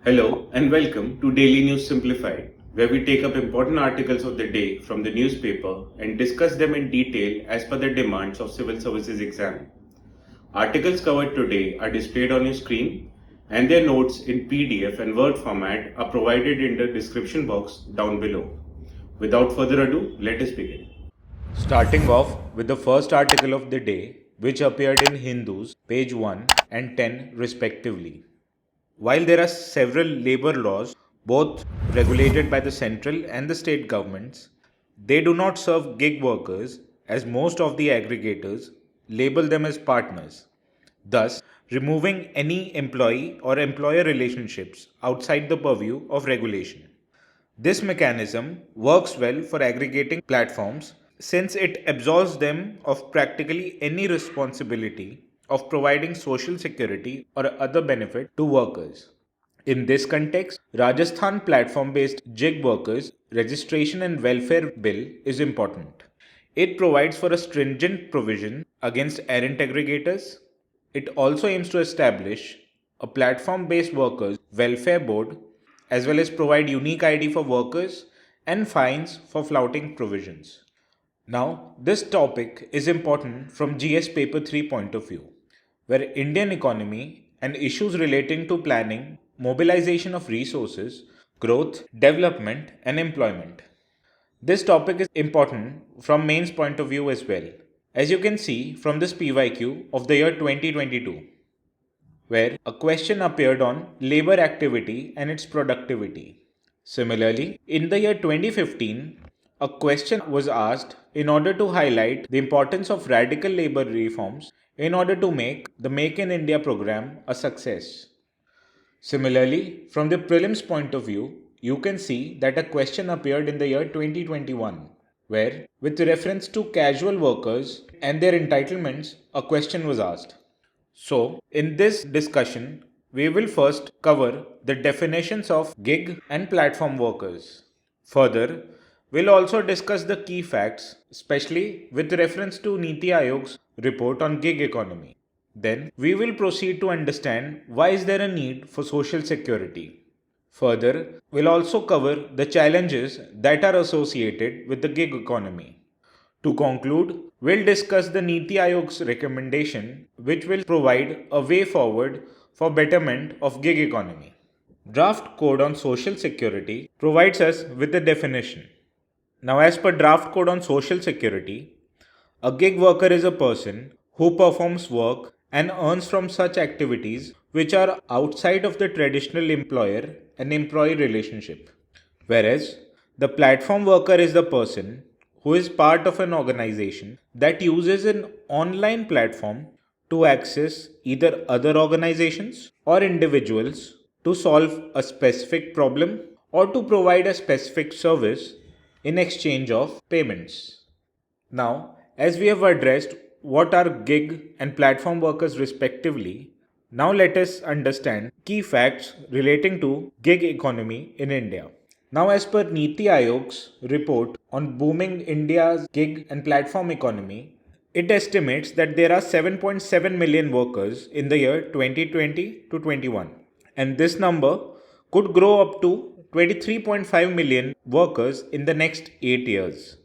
Hello and welcome to Daily News Simplified, where we take up important articles of the day from the newspaper and discuss them in detail as per the demands of Civil Services exam. Articles covered today are displayed on your screen and their notes in PDF and Word format are provided in the description box down below. Without further ado, let us begin. Starting off with the first article of the day, which appeared in Hindus, page 1 and 10 respectively. While there are several labor laws, both regulated by the central and the state governments, they do not serve gig workers as most of the aggregators label them as partners, thus removing any employee or employer relationships outside the purview of regulation. This mechanism works well for aggregating platforms since it absolves them of practically any responsibility of providing social security or other benefit to workers. In this context, Rajasthan platform-based gig workers registration and welfare bill is important. It provides for a stringent provision against errant aggregators. It also aims to establish a platform-based workers welfare board as well as provide unique ID for workers and fines for flouting provisions. Now, this topic is important from GS Paper 3 point of view, where Indian economy and issues relating to planning, mobilization of resources, growth, development and employment. This topic is important from mains point of view as well, as you can see from this PYQ of the year 2022, where a question appeared on labor activity and its productivity. Similarly, in the year 2015, a question was asked in order to highlight the importance of radical labor reforms in order to make the Make in India program a success. Similarly, from the prelims point of view, you can see that a question appeared in the year 2021, where, with reference to casual workers and their entitlements, a question was asked. So, in this discussion, we will first cover the definitions of gig and platform workers. Further, we'll also discuss the key facts, especially with reference to Niti Aayog's report on gig economy. Then, we will proceed to understand why is there a need for social security. Further, we'll also cover the challenges that are associated with the gig economy. To conclude, we'll discuss the Niti Aayog's recommendation, which will provide a way forward for betterment of gig economy. Draft Code on Social Security provides us with a definition. Now, as per Draft Code on Social Security, a gig worker is a person who performs work and earns from such activities which are outside of the traditional employer and employee relationship. Whereas, the platform worker is the person who is part of an organization that uses an online platform to access either other organizations or individuals to solve a specific problem or to provide a specific service in exchange of payments. Now, as we have addressed what are gig and platform workers respectively, now let us understand key facts relating to gig economy in India. Now, as per Niti Aayog's report on booming India's gig and platform economy, it estimates that there are 7.7 million workers in the year 2020 to 21, and this number could grow up to 23.5 million workers in the next 8 years.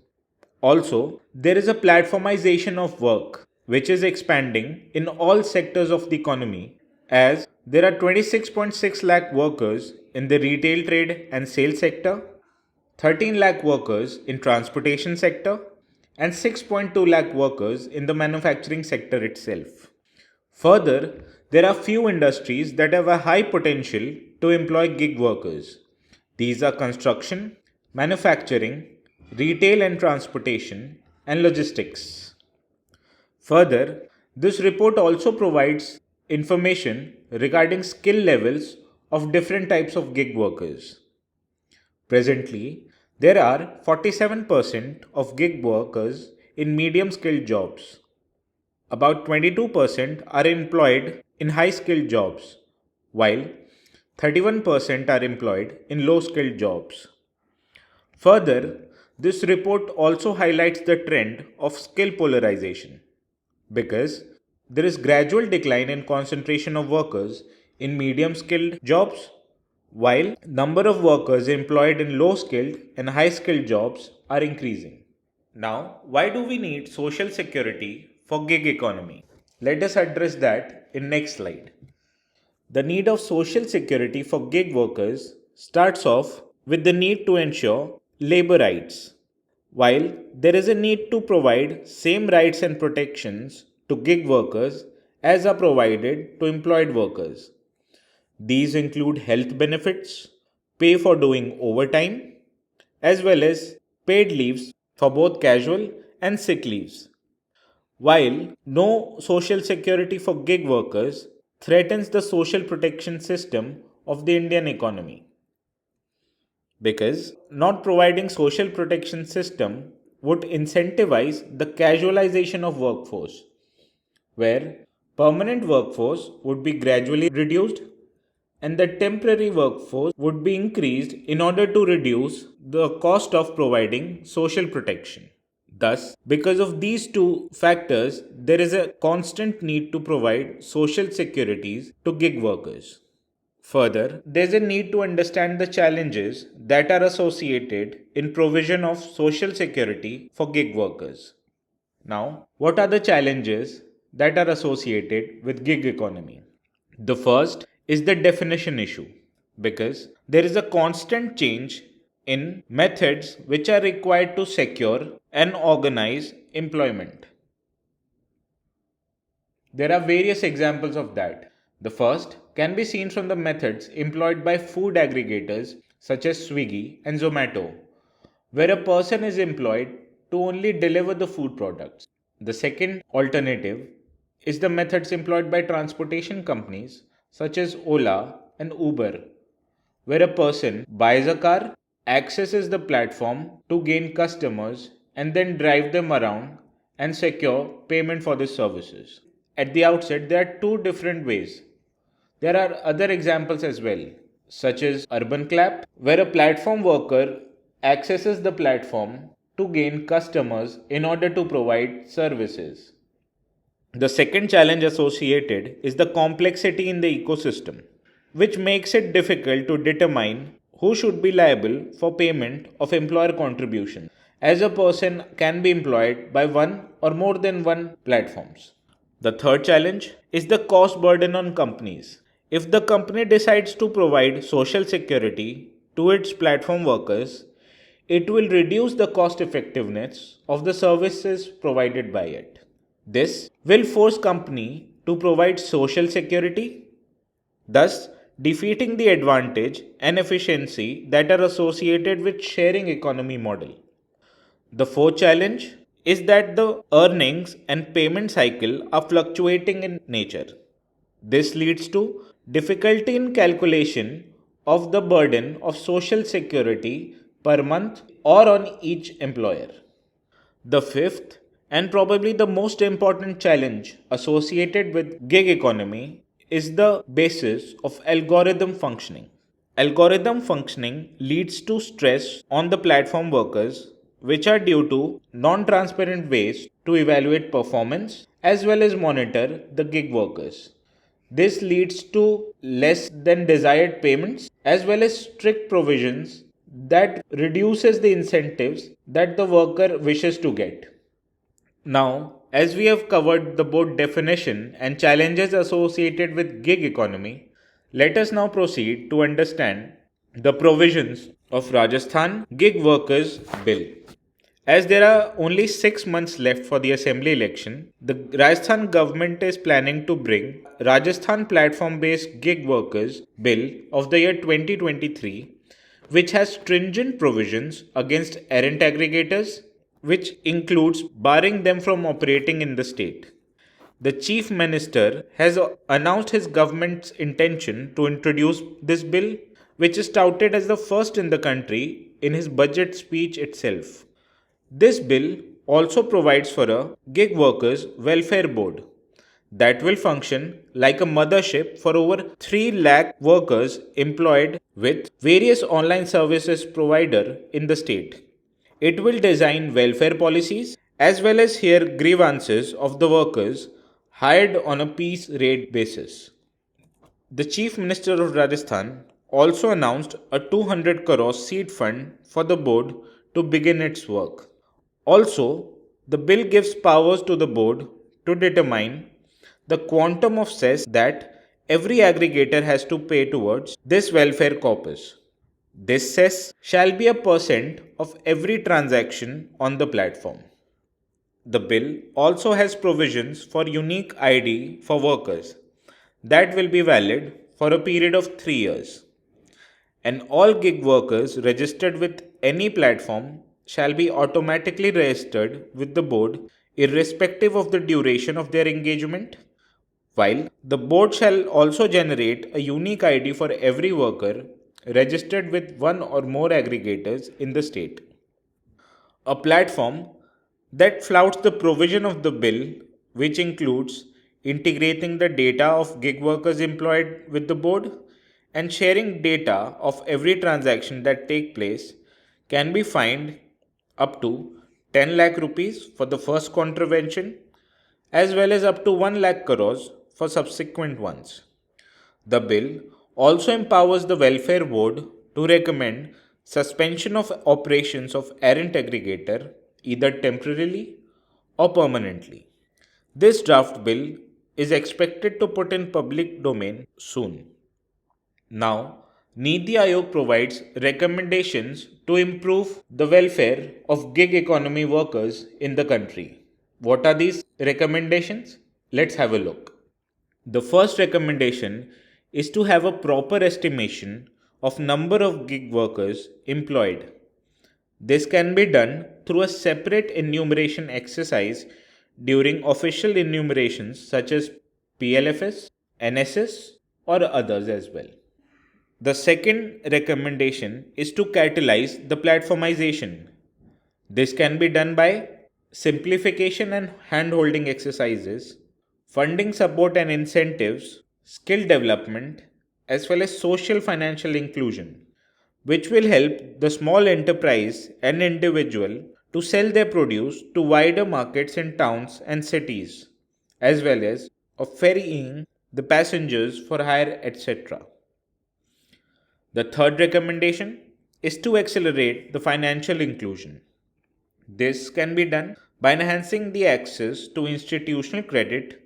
Also, there is a platformization of work which is expanding in all sectors of the economy, as there are 26.6 lakh workers in the retail trade and sales sector, 13 lakh workers in transportation sector, and 6.2 lakh workers in the manufacturing sector itself. Further, there are few industries that have a high potential to employ gig workers. These are construction, manufacturing, retail and transportation, and logistics. Further, this report also provides information regarding skill levels of different types of gig workers. Presently, there are 47% of gig workers in medium skilled jobs. About 22% are employed in high skilled jobs, while 31% are employed in low skilled jobs. Further, this report also highlights the trend of skill polarization because there is gradual decline in concentration of workers in medium skilled jobs while number of workers employed in low-skilled and high-skilled jobs are increasing. Now, why do we need social security for gig economy? Let us address that in next slide. The need of social security for gig workers starts off with the need to ensure labor rights. While there is a need to provide same rights and protections to gig workers as are provided to employed workers. These include health benefits, pay for doing overtime, as well as paid leaves for both casual and sick leaves. While no social security for gig workers threatens the social protection system of the Indian economy, because not providing social protection system would incentivize the casualization of workforce, where permanent workforce would be gradually reduced and the temporary workforce would be increased in order to reduce the cost of providing social protection. Thus, because of these two factors, there is a constant need to provide social securities to gig workers. Further, there is a need to understand the challenges that are associated in provision of social security for gig workers. Now, what are the challenges that are associated with gig economy? The first is the definition issue, because there is a constant change in methods which are required to secure and organize employment. There are various examples of that. The first can be seen from the methods employed by food aggregators such as Swiggy and Zomato, where a person is employed to only deliver the food products. The second alternative is the methods employed by transportation companies such as Ola and Uber, where a person buys a car, accesses the platform to gain customers, and then drive them around and secure payment for the services. At the outset, there are two different ways. There are other examples as well, such as Urban Clap, where a platform worker accesses the platform to gain customers in order to provide services. The second challenge associated is the complexity in the ecosystem, which makes it difficult to determine who should be liable for payment of employer contributions, as a person can be employed by one or more than one platforms. The third challenge is the cost burden on companies. If the company decides to provide social security to its platform workers, it will reduce the cost effectiveness of the services provided by it. This will force company to provide social security, thus defeating the advantage and efficiency that are associated with sharing economy model. The fourth challenge is that the earnings and payment cycle are fluctuating in nature. This leads to difficulty in calculation of the burden of social security per month or on each employer. The fifth and probably the most important challenge associated with gig economy is the basis of algorithm functioning. Algorithm functioning leads to stress on the platform workers, which are due to non-transparent ways to evaluate performance as well as monitor the gig workers. This leads to less than desired payments as well as strict provisions that reduces the incentives that the worker wishes to get. Now, as we have covered the both definition and challenges associated with gig economy, let us now proceed to understand the provisions of Rajasthan Gig Workers Bill. As there are only 6 months left for the assembly election, the Rajasthan government is planning to bring Rajasthan Platform-Based Gig Workers Bill of the year 2023, which has stringent provisions against errant aggregators, which includes barring them from operating in the state. The Chief Minister has announced his government's intention to introduce this bill, which is touted as the first in the country in his budget speech itself. This bill also provides for a gig workers welfare board that will function like a mothership for over 3 lakh workers employed with various online services provider in the state. It will design welfare policies as well as hear grievances of the workers hired on a piece rate basis. The Chief Minister of Rajasthan also announced a 200 crore seed fund for the board to begin its work. Also, the bill gives powers to the board to determine the quantum of cess that every aggregator has to pay towards this welfare corpus. This cess shall be a percent of every transaction on the platform. The bill also has provisions for unique ID for workers that will be valid for a period of 3 years. And all gig workers registered with any platform shall be automatically registered with the board irrespective of the duration of their engagement, while the board shall also generate a unique ID for every worker registered with one or more aggregators in the state. A platform that flouts the provision of the bill, which includes integrating the data of gig workers employed with the board and sharing data of every transaction that take place, can be fined up to 10 lakh rupees for the first contravention as well as up to 1 lakh crores for subsequent ones. The bill also empowers the Welfare Board to recommend suspension of operations of errant aggregator either temporarily or permanently. This draft bill is expected to put in public domain soon. Now, Niti Aayog provides recommendations to improve the welfare of gig economy workers in the country. What are these recommendations? Let's have a look. The first recommendation is to have a proper estimation of number of gig workers employed. This can be done through a separate enumeration exercise during official enumerations such as PLFS, NSS, or others as well. The second recommendation is to catalyze the platformization. This can be done by simplification and hand-holding exercises, funding support and incentives, skill development, as well as social financial inclusion, which will help the small enterprise and individual to sell their produce to wider markets in towns and cities, as well as of ferrying the passengers for hire, etc. The third recommendation is to accelerate the financial inclusion. This can be done by enhancing the access to institutional credit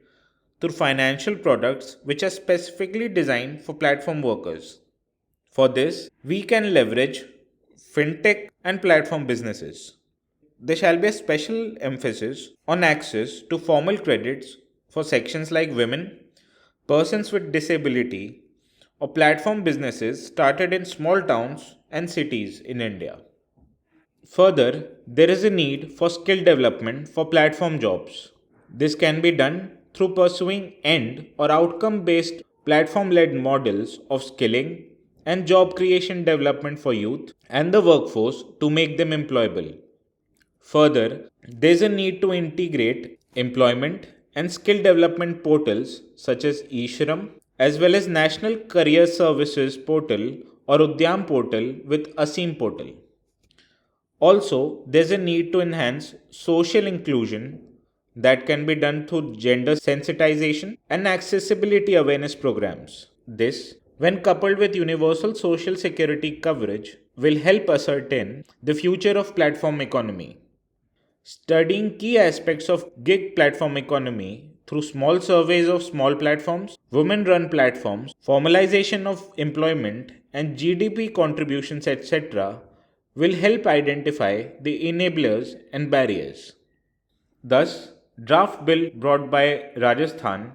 through financial products which are specifically designed for platform workers. For this, we can leverage fintech and platform businesses. There shall be a special emphasis on access to formal credits for sections like women, persons with disability, or platform businesses started in small towns and cities in India. Further, there is a need for skill development for platform jobs. This can be done through pursuing end or outcome based platform led models of skilling and job creation development for youth and the workforce to make them employable. Further, there is a need to integrate employment and skill development portals such as eShram as well as National Career Services Portal or Udyam portal with Asim portal. Also, there's a need to enhance social inclusion that can be done through gender sensitization and accessibility awareness programs. This, when coupled with universal social security coverage, will help ascertain the future of platform economy. Studying key aspects of gig platform economy through small surveys of small platforms, women run platforms, formalization of employment, and GDP contributions, etc., will help identify the enablers and barriers. Thus, draft bill brought by Rajasthan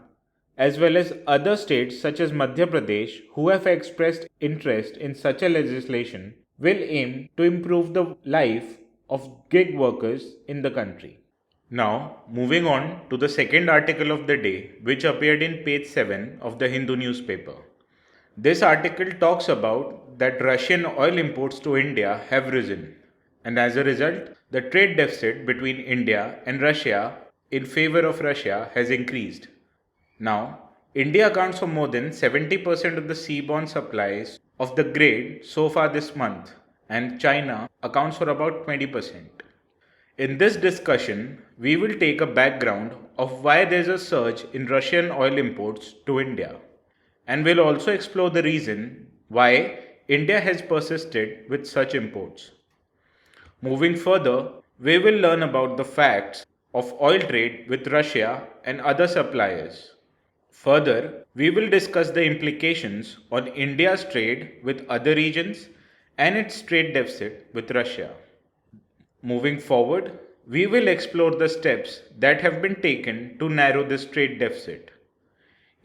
as well as other states such as Madhya Pradesh who have expressed interest in such a legislation will aim to improve the life of gig workers in the country. Now, moving on to the second article of the day, which appeared in page 7 of the Hindu newspaper. This article talks about that Russian oil imports to India have risen, and as a result, the trade deficit between India and Russia in favor of Russia has increased. Now, India accounts for more than 70% of the seaborne supplies of the grade so far this month, and China accounts for about 20%. In this discussion, we will take a background of why there is a surge in Russian oil imports to India, and we'll also explore the reason why India has persisted with such imports. Moving further, we will learn about the facts of oil trade with Russia and other suppliers. Further, we will discuss the implications on India's trade with other regions and its trade deficit with Russia. Moving forward, we will explore the steps that have been taken to narrow this trade deficit.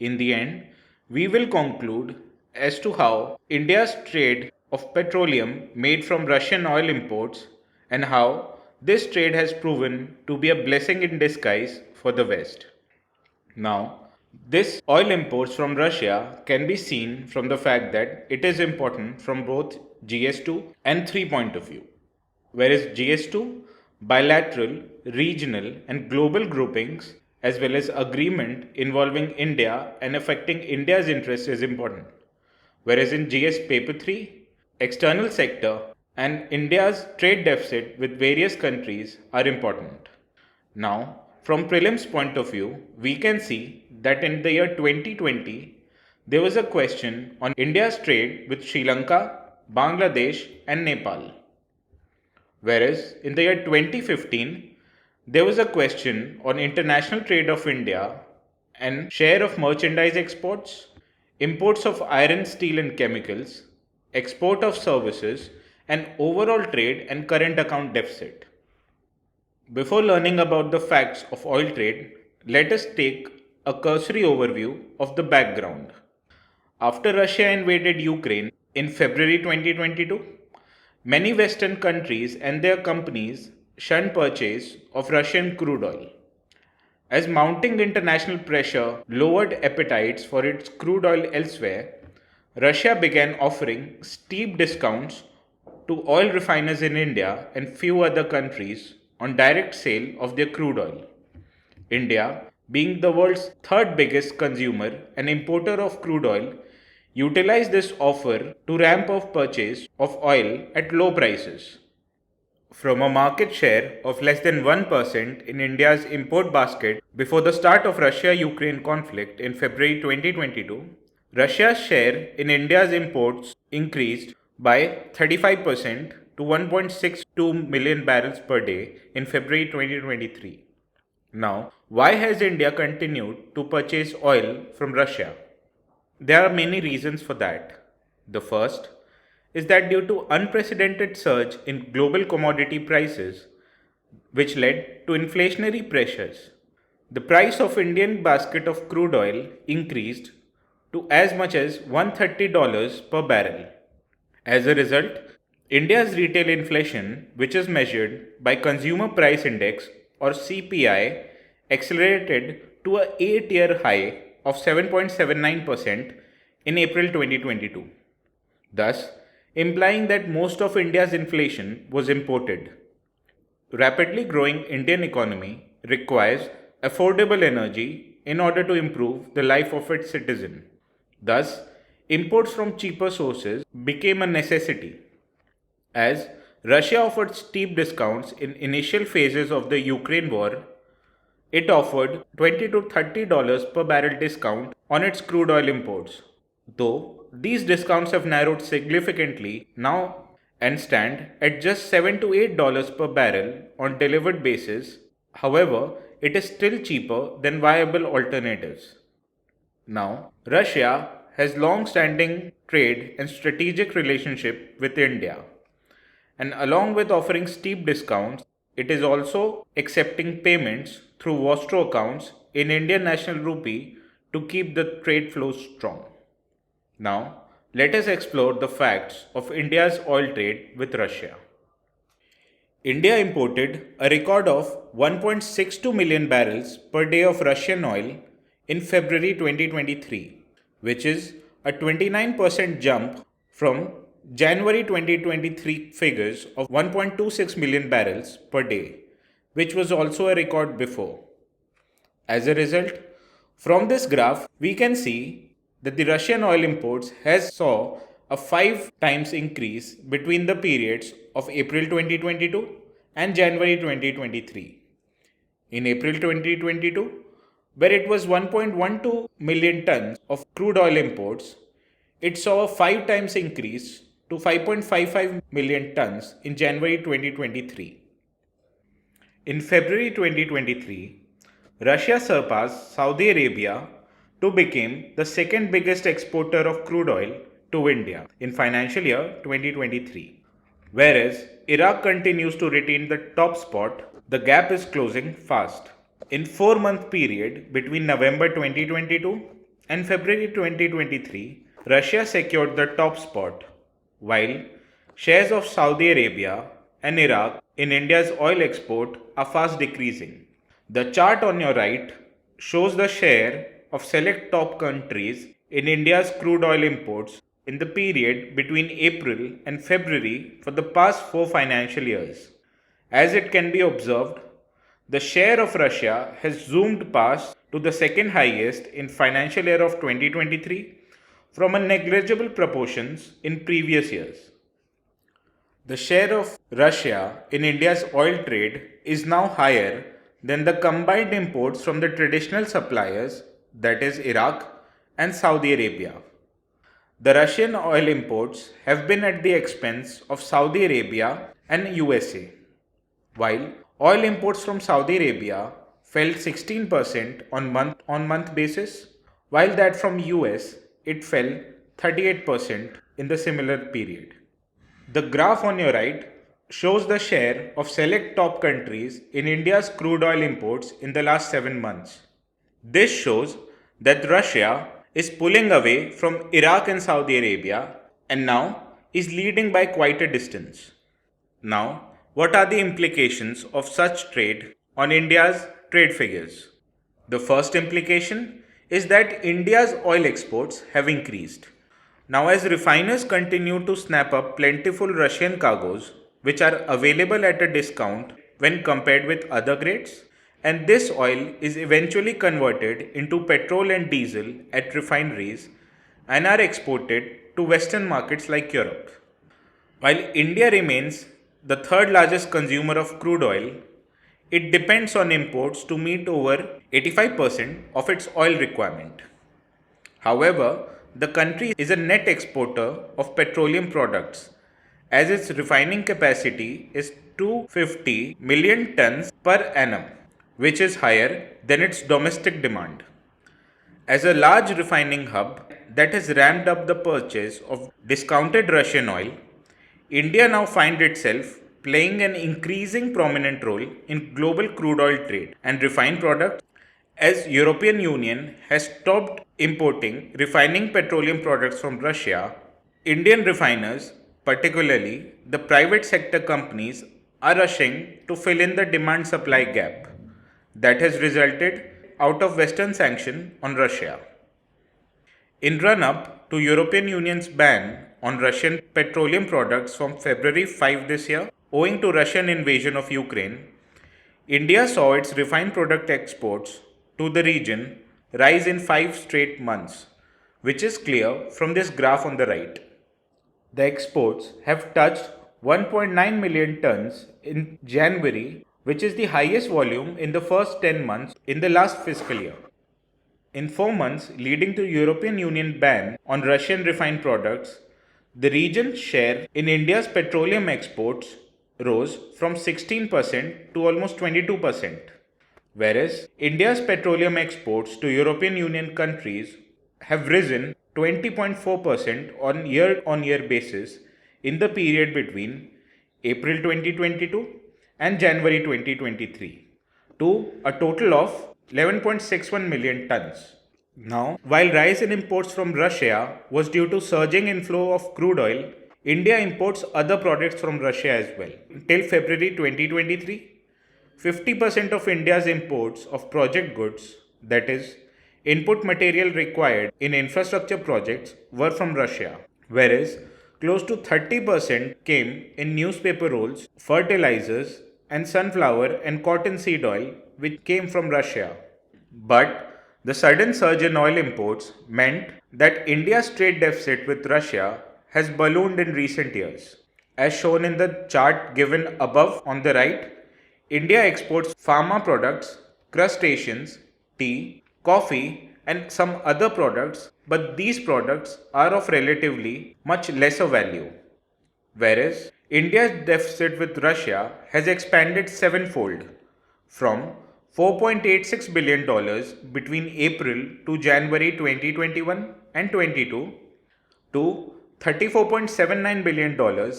In the end, we will conclude as to how India's trade of petroleum made from Russian oil imports and how this trade has proven to be a blessing in disguise for the West. Now, this oil imports from Russia can be seen from the fact that it is important from both GS2 and 3 point of view. Whereas GS2, bilateral, regional, and global groupings, as well as agreement involving India and affecting India's interests is important. Whereas in GS Paper 3, external sector and India's trade deficit with various countries are important. Now, from prelims point of view, we can see that in the year 2020, there was a question on India's trade with Sri Lanka, Bangladesh, and Nepal. Whereas in the year 2015, there was a question on international trade of India and share of merchandise exports, imports of iron, steel, and chemicals, export of services, and overall trade and current account deficit. Before learning about the facts of oil trade, let us take a cursory overview of the background. After Russia invaded Ukraine in February 2022, many Western countries and their companies shunned purchase of Russian crude oil. As mounting international pressure lowered appetites for its crude oil elsewhere, Russia began offering steep discounts to oil refiners in India and few other countries on direct sale of their crude oil. India, being the world's third biggest consumer and importer of crude oil, utilized this offer to ramp up purchase of oil at low prices. From a market share of less than 1% in India's import basket before the start of Russia-Ukraine conflict in February 2022, Russia's share in India's imports increased by 35% to 1.62 million barrels per day in February 2023. Now, why has India continued to purchase oil from Russia? There are many reasons for that. The first is that due to unprecedented surge in global commodity prices, which led to inflationary pressures, the price of Indian basket of crude oil increased to as much as $130 per barrel. As a result, India's retail inflation, which is measured by Consumer Price Index or CPI, accelerated to an 8-year high of 7.79% in April 2022, thus implying that most of India's inflation was imported. Rapidly growing Indian economy requires affordable energy in order to improve the life of its citizen. Thus, imports from cheaper sources became a necessity. As Russia offered steep discounts in initial phases of the Ukraine war, it offered $20 to $30 per barrel discount on its crude oil imports. Though these discounts have narrowed significantly now and stand at just $7 to $8 per barrel on delivered basis, however, it is still cheaper than viable alternatives. Now, Russia has long-standing trade and strategic relationship with India, and along with offering steep discounts, it is also accepting payments through Vostro accounts in Indian National Rupee to keep the trade flows strong. Now, let us explore the facts of India's oil trade with Russia. India imported a record of 1.62 million barrels per day of Russian oil in February 2023, which is a 29% jump from January 2023 figures of 1.26 million barrels per day, which was also a record before. As a result, from this graph, we can see that the Russian oil imports has saw a 5 times increase between the periods of April 2022 and January 2023. In April 2022, where it was 1.12 million tons of crude oil imports, it saw a 5 times increase to 5.55 million tons in January 2023. In February 2023, Russia surpassed Saudi Arabia to become the second biggest exporter of crude oil to India in financial year 2023. Whereas Iraq continues to retain the top spot, the gap is closing fast. In 4-month period between November 2022 and February 2023, Russia secured the top spot, while shares of Saudi Arabia and Iraq in India's oil export are fast decreasing. The chart on your right shows the share of select top countries in India's crude oil imports in the period between April and February for the past 4 financial years. As it can be observed, the share of Russia has zoomed past to the second highest in financial year of 2023 from a negligible proportions in previous years. The share of Russia in India's oil trade is now higher than the combined imports from the traditional suppliers, that is Iraq and Saudi Arabia. The Russian oil imports have been at the expense of Saudi Arabia and USA, while oil imports from Saudi Arabia fell 16% on month-on-month basis, while that from US it fell 38% in the similar period. The graph on your right shows the share of select top countries in India's crude oil imports in the last 7 months. This shows that Russia is pulling away from Iraq and Saudi Arabia and now is leading by quite a distance. Now, what are the implications of such trade on India's trade figures? The first implication is that India's oil exports have increased. Now, as refiners continue to snap up plentiful Russian cargoes, which are available at a discount when compared with other grades, and this oil is eventually converted into petrol and diesel at refineries and are exported to Western markets like Europe. While India remains the third largest consumer of crude oil, it depends on imports to meet over 85% of its oil requirement. However, the country is a net exporter of petroleum products, as its refining capacity is 250 million tons per annum, which is higher than its domestic demand. As a large refining hub that has ramped up the purchase of discounted Russian oil, India now finds itself playing an increasing prominent role in global crude oil trade and refined products. As European Union has stopped importing refining petroleum products from Russia, Indian refiners, particularly the private sector companies, are rushing to fill in the demand-supply gap that has resulted out of Western sanction on Russia. In run-up to European Union's ban on Russian petroleum products from February 5 this year, owing to Russian invasion of Ukraine, India saw its refined product exports to the region rise in 5 straight months, which is clear from this graph on the right. The exports have touched 1.9 million tons in January, which is the highest volume in the first 10 months in the last fiscal year. In 4 months leading to European Union ban on Russian refined products, the region's share in India's petroleum exports rose from 16% to almost 22%. Whereas India's petroleum exports to European Union countries have risen 20.4% on year-on-year basis in the period between April 2022 and January 2023 to a total of 11.61 million tons. Now, while rise in imports from Russia was due to surging inflow of crude oil, India imports other products from Russia as well. Till February 2023, 50% of India's imports of project goods, that is, input material required in infrastructure projects, were from Russia, whereas close to 30% came in newspaper rolls, fertilizers, and sunflower and cotton seed oil, which came from Russia. But the sudden surge in oil imports meant that India's trade deficit with Russia has ballooned in recent years. As shown in the chart given above on the right, India exports pharma products, crustaceans, tea, coffee, and some other products, but these products are of relatively much lesser value. whereas India's deficit with Russia has expanded sevenfold from $4.86 billion between April to January 2021 and 22 to $34.79 billion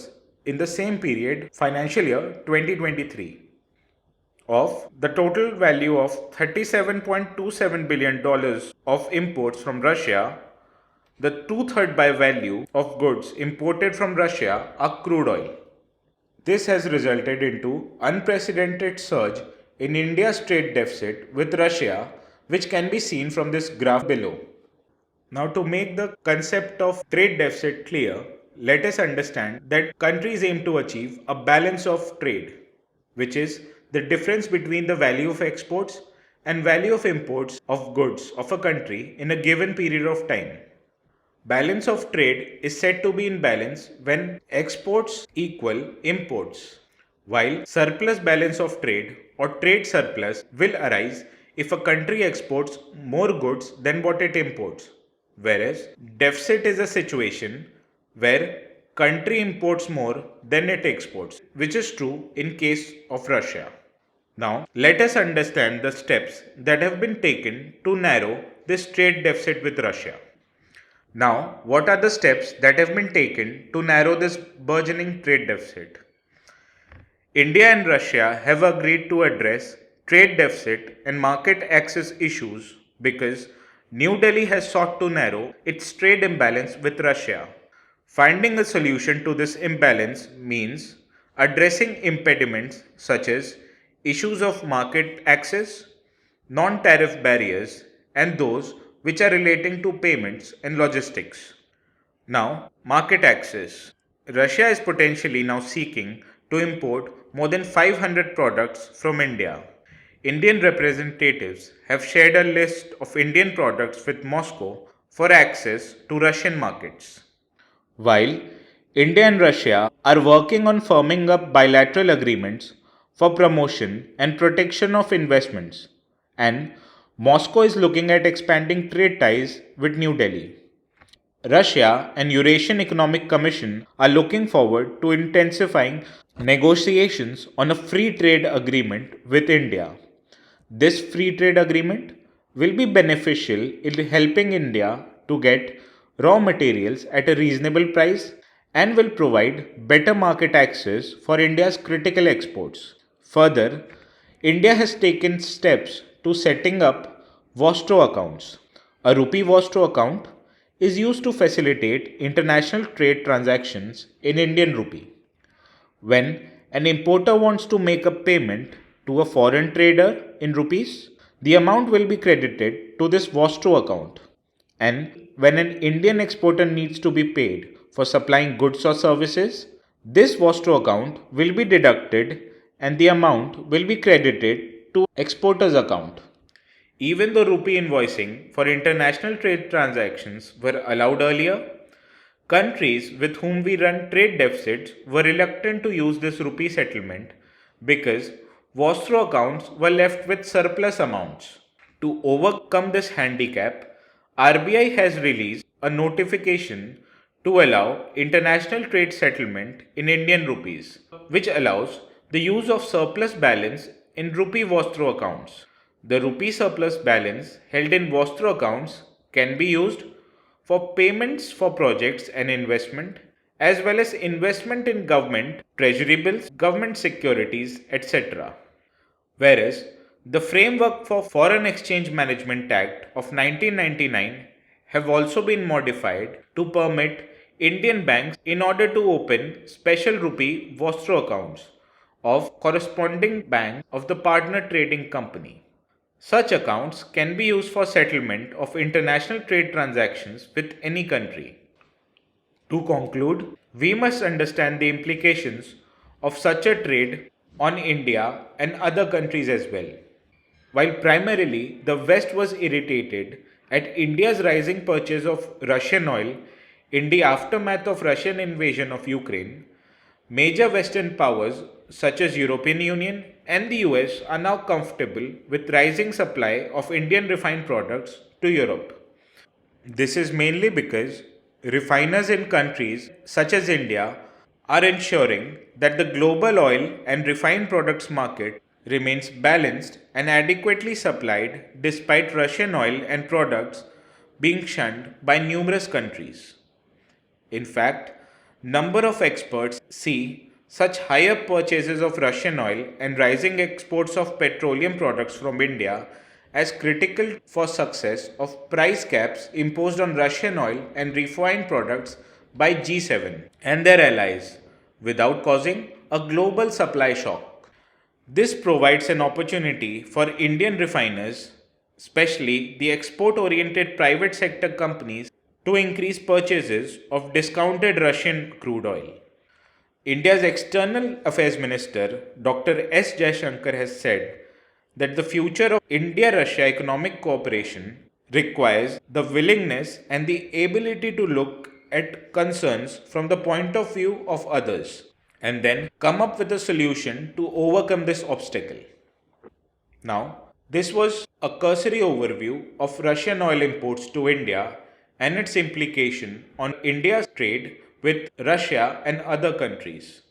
in the same period, financial year 2023. Of the total value of $37.27 billion of imports from Russia, the two-thirds by value of goods imported from Russia are crude oil. This has resulted into unprecedented surge in India's trade deficit with Russia, which can be seen from this graph below. Now, to make the concept of trade deficit clear, let us understand that countries aim to achieve a balance of trade, which is the difference between the value of exports and value of imports of goods of a country in a given period of time. Balance of trade is said to be in balance when exports equal imports, while surplus balance of trade or trade surplus will arise if a country exports more goods than what it imports, whereas deficit is a situation where country imports more than it exports, which is true in case of Russia. Now, let us understand the steps that have been taken to narrow this trade deficit with Russia. Now, what are the steps that have been taken to narrow this burgeoning trade deficit? India and Russia have agreed to address trade deficit and market access issues because New Delhi has sought to narrow its trade imbalance with Russia. Finding a solution to this imbalance means addressing impediments such as issues of market access, non tariff barriers, and those which are relating to payments and logistics. Now, market access. Russia is potentially now seeking to import more than 500 products from India. Indian representatives have shared a list of Indian products with Moscow for access to Russian markets. While India and Russia are working on firming up bilateral agreements for promotion and protection of investments, and Moscow is looking at expanding trade ties with New Delhi. Russia and Eurasian Economic Commission are looking forward to intensifying negotiations on a free trade agreement with India. This free trade agreement will be beneficial in helping India to get raw materials at a reasonable price and will provide better market access for India's critical exports. Further, India has taken steps to setting up Vostro accounts. A rupee Vostro account is used to facilitate international trade transactions in Indian rupee. When an importer wants to make a payment to a foreign trader in rupees, the amount will be credited to this Vostro account. And when an Indian exporter needs to be paid for supplying goods or services, this Vostro account will be deducted and the amount will be credited to exporter's account. Even though rupee invoicing for international trade transactions were allowed earlier, countries with whom we run trade deficits were reluctant to use this rupee settlement because Vostro accounts were left with surplus amounts. To overcome this handicap, RBI has released a notification to allow international trade settlement in Indian rupees, which allows the use of surplus balance in rupee Vostro accounts. The rupee surplus balance held in Vostro accounts can be used for payments for projects and investment, as well as investment in government, treasury bills, government securities, etc. Whereas the framework for Foreign Exchange Management Act of 1999 have also been modified to permit Indian banks in order to open special rupee Vostro accounts of corresponding bank of the partner trading company. Such accounts can be used for settlement of international trade transactions with any country. To conclude, we must understand the implications of such a trade on India and other countries as well. While primarily the West was irritated at India's rising purchase of Russian oil in the aftermath of Russian invasion of Ukraine, major Western powers such as European Union and the US are now comfortable with rising supply of Indian refined products to Europe. This is mainly because refiners in countries such as India are ensuring that the global oil and refined products market remains balanced and adequately supplied despite Russian oil and products being shunned by numerous countries. In fact, number of experts see such higher purchases of Russian oil and rising exports of petroleum products from India as critical for success of price caps imposed on Russian oil and refined products by G7 and their allies without causing a global supply shock. This provides an opportunity for Indian refiners, especially the export oriented private sector companies, to increase purchases of discounted Russian crude oil. India's External Affairs Minister Dr. S. Jaishankar has said that the future of India Russia economic cooperation requires the willingness and the ability to look at concerns from the point of view of others and then come up with a solution to overcome this obstacle. Now, this was a cursory overview of Russian oil imports to India and its implication on India's trade with Russia and other countries.